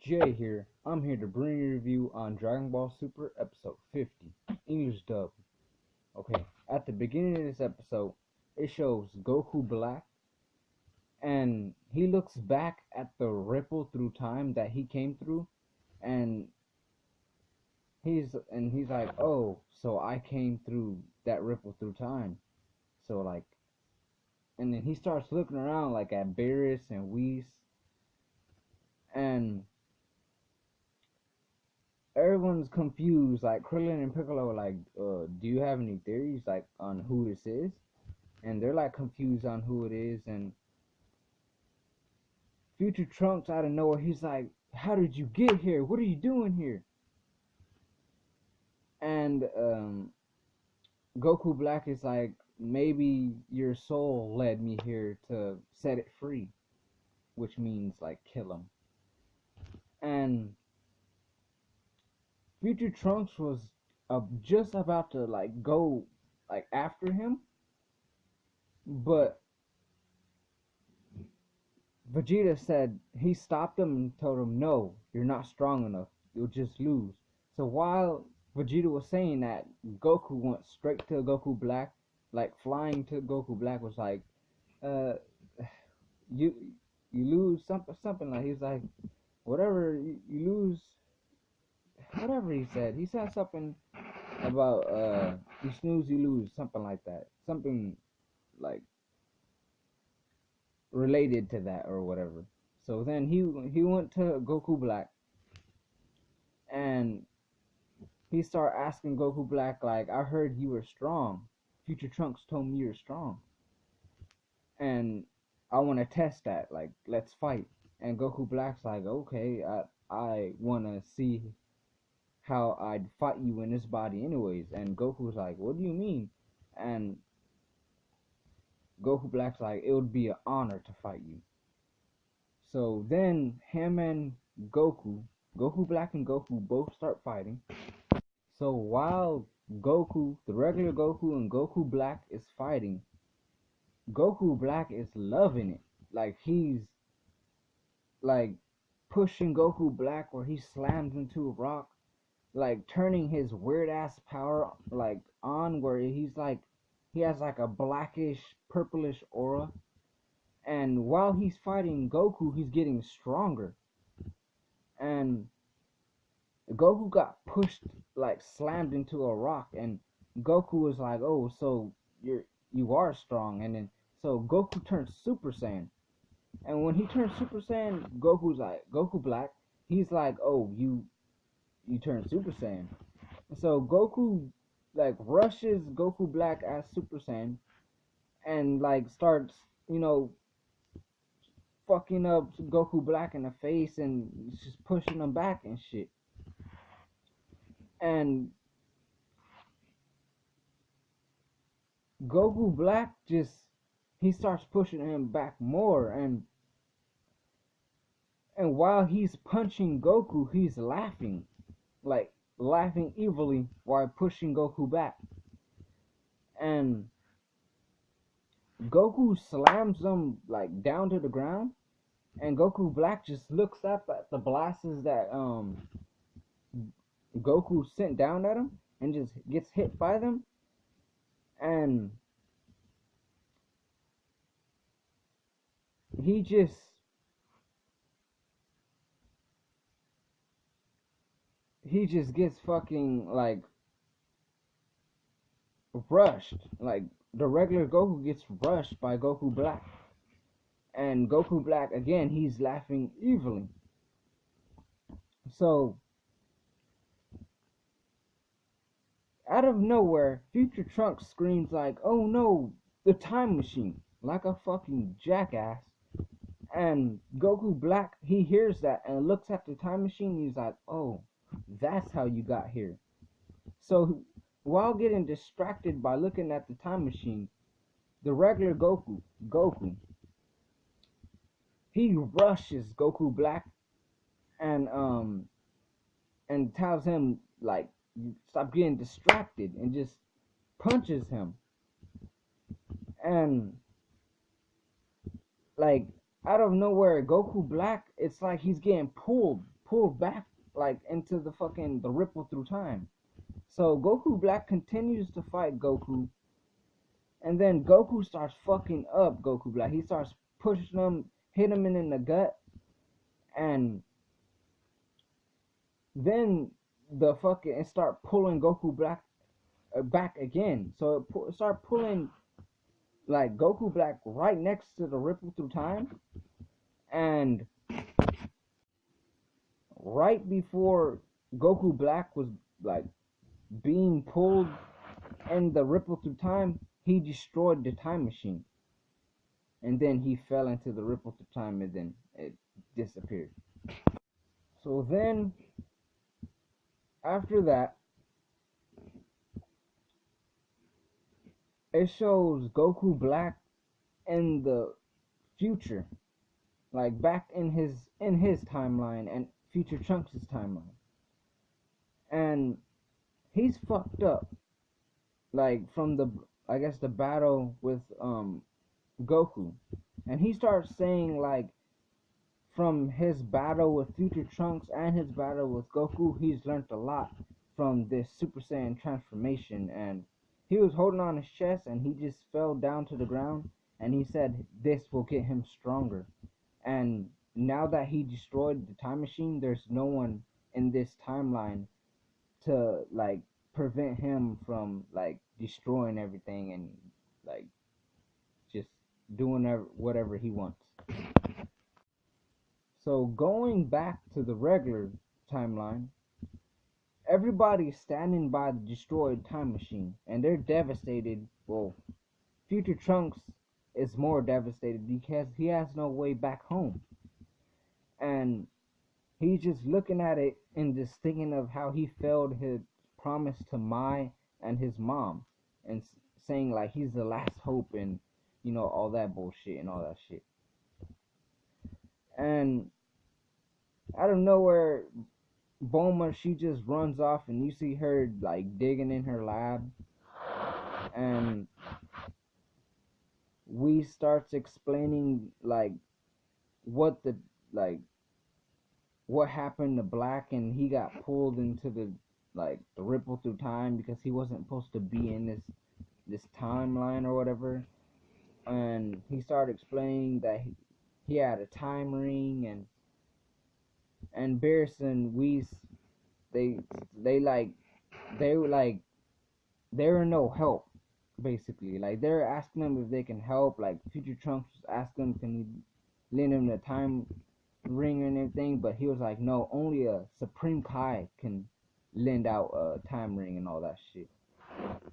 Jay here. I'm here to bring you a review on Dragon Ball Super episode 50, English dub. Okay, at the beginning of this episode, it shows Goku Black, and he looks back at the ripple through time that he came through, and he's like, oh, so I came through that ripple through time. So like, and then he starts looking around like at Beerus and Whis, and everyone's confused. Like Krillin and Piccolo are like, do you have any theories like on who this is? And they're like confused on who it is. And Future Trunks out of nowhere, he's like, how did you get here? What are you doing here? And Goku Black is like, maybe your soul led me here to set it free, which means like kill him. And Future Trunks was just about to like go like after him, but Vegeta said he stopped him and told him, "No, you're not strong enough. You'll just lose." So while Vegeta was saying that, Goku went straight to Goku Black, like flying to Goku Black was like, "Uh, you you lose something like." He's like, "Whatever you lose, whatever." He said. He said something about you snooze, you lose, something like that, something like related to that or whatever. So then he went to Goku Black, and he started asking Goku Black like, I heard you were strong. Future Trunks told me you're strong, and I want to test that. Like, let's fight. And Goku Black's like, okay, I want to see how I'd fight you in this body anyways. And Goku's like, what do you mean? And Goku Black's like, it would be an honor to fight you. So then him and Goku Black and Goku both start fighting. So while Goku, the regular Goku and Goku Black is fighting, Goku Black is loving it. Like he's like pushing Goku Black where he slams into a rock, like turning his weird ass power like on where he has like a blackish purplish aura. And while he's fighting Goku, he's getting stronger. And Goku got pushed, like slammed into a rock, and Goku was like, "Oh, so you are strong." And then so Goku turns Super Saiyan, and when he turns Super Saiyan, Goku Black. He's like, "Oh, you turn Super Saiyan." So Goku like rushes Goku Black as Super Saiyan, and like starts, you know, fucking up Goku Black in the face and just pushing him back and shit. And Goku Black just he starts pushing him back more, and while he's punching Goku, he's laughing, like laughing evilly while pushing Goku back. And Goku slams him like down to the ground, and Goku Black just looks up at the blasts that Goku sent down at him and just gets hit by them. And he just gets fucking like rushed. Like the regular Goku gets rushed by Goku Black. And Goku Black again, he's laughing evilly. So out of nowhere, Future Trunks screams like, "Oh no, the time machine!" like a fucking jackass. And Goku Black, he hears that and looks at the time machine. He's like, "Oh, that's how you got here." So while getting distracted by looking at the time machine, the regular Goku, he rushes Goku Black and tells him like, stop getting distracted, and just punches him. And like out of nowhere, Goku Black, it's like he's getting pulled pulled back like into the ripple through time. So Goku Black continues to fight Goku, and then Goku starts fucking up Goku Black. He starts pushing him, hit him in the gut, and then it start pulling Goku Black back again. So it start pulling like Goku Black right next to the ripple through time, and right before Goku Black was like being pulled in the ripple through time, he destroyed the time machine, and then he fell into the ripple through time, and then it disappeared. So then after that, it shows Goku Black in the future, like back in his timeline and Future Trunks' timeline, and he's fucked up, like from the battle with Goku, and he starts saying like from his battle with Future Trunks and his battle with Goku, he's learned a lot from this Super Saiyan transformation, and he was holding on his chest and he just fell down to the ground, and he said this will get him stronger. And now that he destroyed the time machine, there's no one in this timeline to like prevent him from like destroying everything and like just doing whatever he wants. So going back to the regular timeline, everybody's standing by the destroyed time machine and they're devastated. Well, Future Trunks is more devastated because he has no way back home. And he's just looking at it and just thinking of how he failed his promise to Mai and his mom, and saying like he's the last hope, and you know, all that bullshit and all that shit. And out of nowhere, Bulma, she just runs off, and you see her like digging in her lab, and we starts explaining like what the like what happened to Black, and he got pulled into the ripple through time because he wasn't supposed to be in this timeline or whatever. And he started explaining that he had a time ring, and Beerus and Whis, they were no help, basically. Like they're asking them if they can help. Like Future Trunks was asking him, can he lend him the time ring and everything, but he was like, no, only a Supreme Kai can lend out a time ring and all that shit.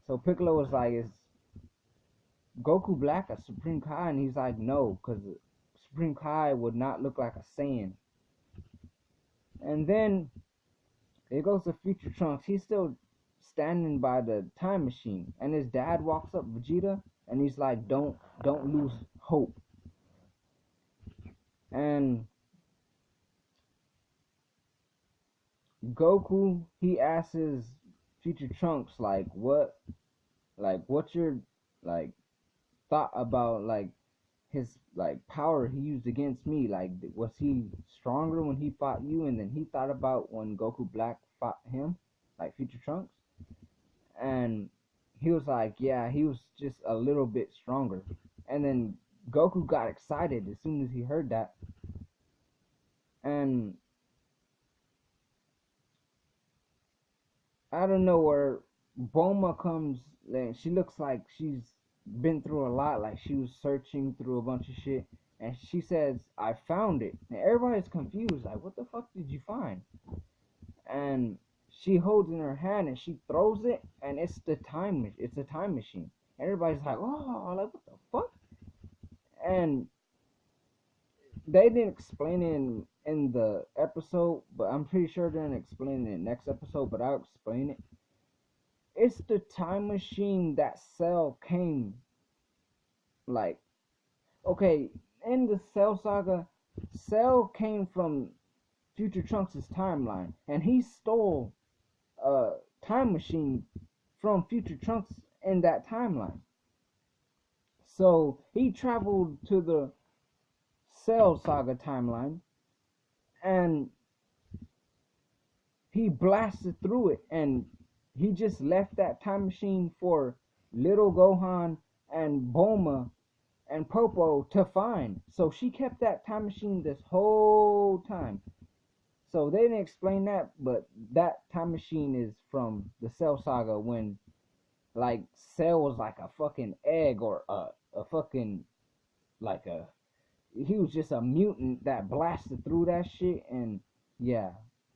So Piccolo was like, is Goku Black a Supreme Kai? And he's like, no, because Supreme Kai would not look like a Saiyan. And then it goes to Future Trunks. He's still standing by the time machine, and his dad walks up Vegeta, and he's like, don't lose hope. And Goku, he asks Future Trunks what's your like thought about like his like power he used against me? Like, was he stronger when he fought you? And then he thought about when Goku Black fought him, like Future Trunks, and he was like, yeah, he was just a little bit stronger. And then Goku got excited as soon as he heard that, and out of nowhere, Bulma comes, and she looks like she's been through a lot, like she was searching through a bunch of shit, and she says, I found it. And everybody's confused, like, what the fuck did you find? And she holds in her hand and she throws it, and it's a time machine. Everybody's like, oh, like, what the fuck? And they didn't explain it in the episode, but I'm pretty sure they're gonna explain it in the next episode, but I'll explain it. It's the time machine that Cell came, like, okay, in the Cell Saga, Cell came from Future Trunks' timeline, and he stole a time machine from Future Trunks in that timeline. So he traveled to the Cell Saga timeline, and he blasted through it, and he just left that time machine for little Gohan and Bulma and Popo to find. So she kept that time machine this whole time. So they didn't explain that, but that time machine is from the Cell Saga when like Cell was like a fucking egg or a fucking like a he was just a mutant that blasted through that shit, and yeah,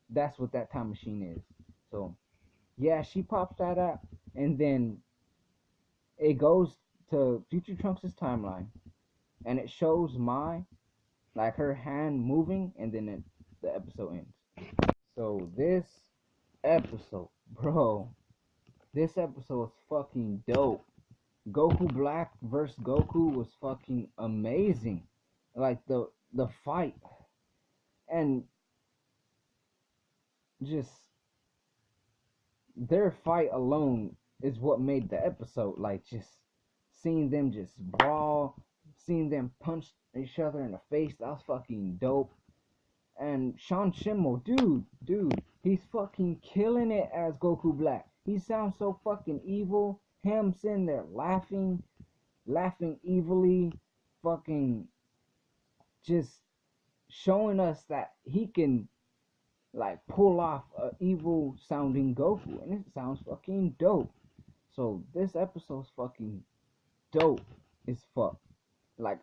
that's what that time machine is. So yeah, she pops that out, and then it goes to Future Trunks' timeline, and it shows like her hand moving, and then the episode ends. So this episode, bro, this episode was fucking dope. Goku Black versus Goku was fucking amazing. Like the fight and just their fight alone is what made the episode. Like just seeing them just brawl, seeing them punch each other in the face, that was fucking dope. And Sean Schimmel, dude, he's fucking killing it as Goku Black. He sounds so fucking evil. Him sitting there laughing evilly, fucking just showing us that he can like pull off a evil sounding Goku, and it sounds fucking dope. So this episode's fucking dope as fuck. Like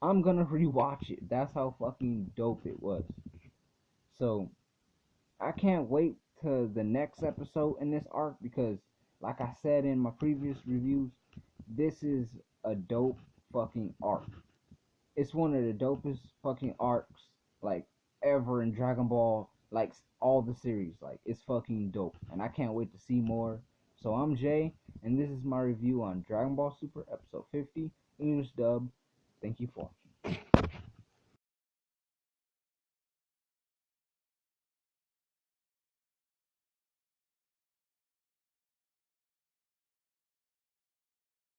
I'm gonna rewatch it. That's how fucking dope it was. So I can't wait to the next episode in this arc because, like I said in my previous reviews, this is a dope fucking arc. It's one of the dopest fucking arcs like ever in Dragon Ball, like all the series. Like it's fucking dope, and I can't wait to see more. So I'm Jay, and this is my review on Dragon Ball Super Episode 50 English dub. Thank you for.